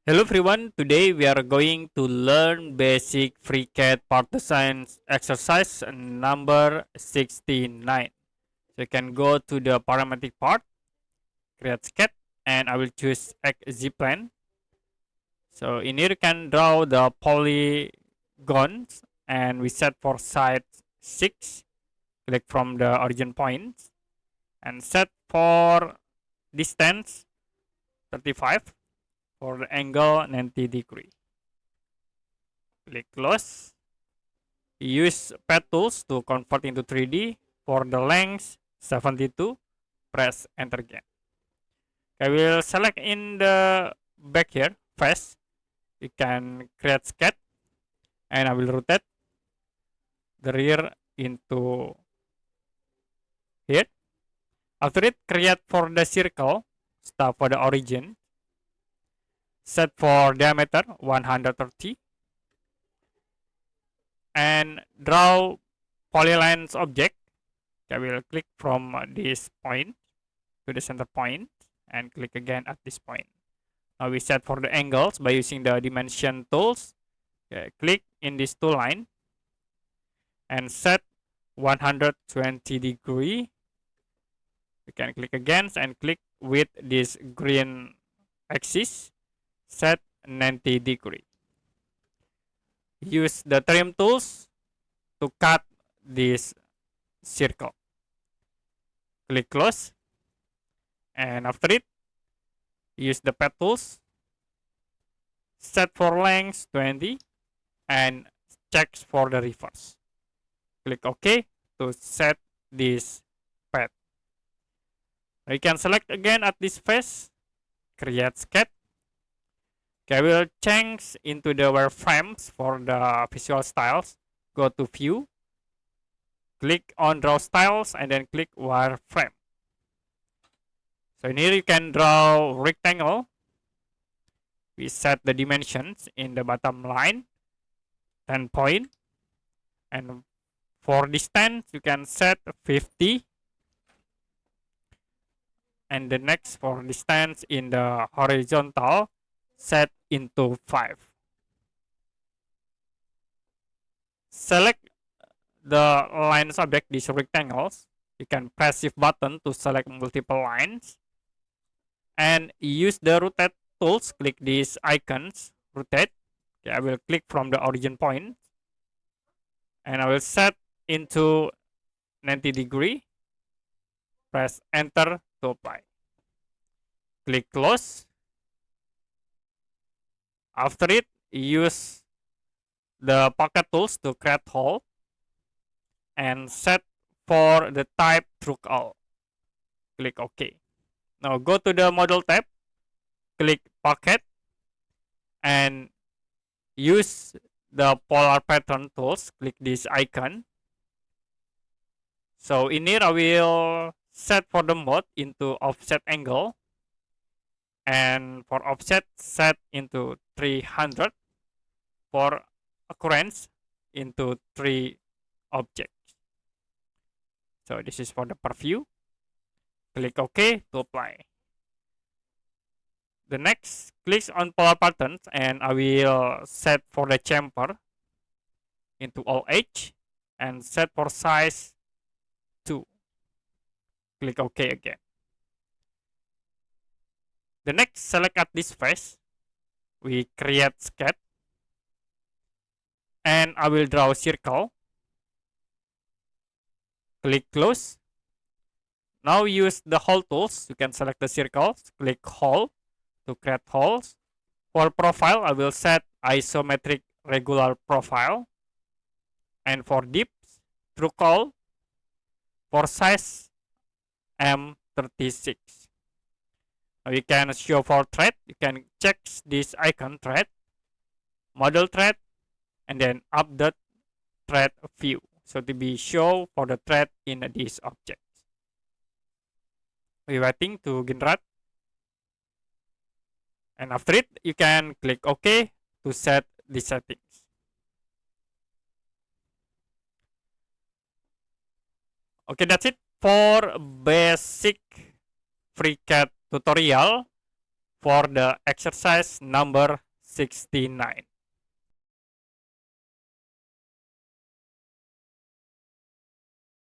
Hello everyone, today we are going to learn basic FreeCAD part design exercise number 69. So you can go to the parametric part, create sketch, and I will choose XZPlan. So in here you can draw the polygons and we set for side 6, click from the origin point and set for distance 35 for the angle 90 degree. Click close. Use pad tools to convert into 3D. For the length 72, press enter again. I will select in the back here face. You can create sketch and I will rotate the rear into here. After it, create for the circle, start for the origin, set for diameter 130 and draw polylines object. I will click from this point to the center point and click again at this point. Now we set for the angles by using the dimension tools. Okay, click in this two line and set 120 degree. You can click again and click with this green axis, set 90 degree. Use the trim tools to cut this circle. Click close, and after it, use the pad tools, set for length 20 and check for the reverse. Click OK to set this pad. You can select again at this face, create sketch. Okay, I will change into the wireframes for the visual styles. Go to view, click on draw styles and then click wireframe. So in here you can draw rectangle. We set the dimensions in the bottom line, 10 point. And for distance, you can set 50. And the next for distance in the horizontal, set into 5. Select the lines object, these rectangles. You can press shift button to select multiple lines. And use the rotate tools, click these icons, rotate. Okay, I will click from the origin point. And I will set into 90 degree. Press enter to apply. Click close. After it, use the pocket tools to create hole and set for the type through all. Click OK. Now go to the model tab, click pocket and use the polar pattern tools. Click this icon. So in here I will set for the mode into offset angle, and for offset set into 300, for occurrence into 3 objects. So this is for the preview. Click OK to apply. The next, click on polar patterns and I will set for the chamfer into all edge and set for size 2. Click OK again. The next, select at this face. We create sketch. And I will draw a circle. Click close. Now use the hole tools. You can select the circles. Click hole to create holes. For profile, I will set isometric regular profile. And for dips, through call. For size, M36. Now you can show for thread. You can check this icon thread, model thread, and then update thread view. So to be show for the thread in this object. We're waiting to generate. And after it, you can click OK to set the settings. Okay, that's it for basic FreeCAD tutorial. for the exercise number 69.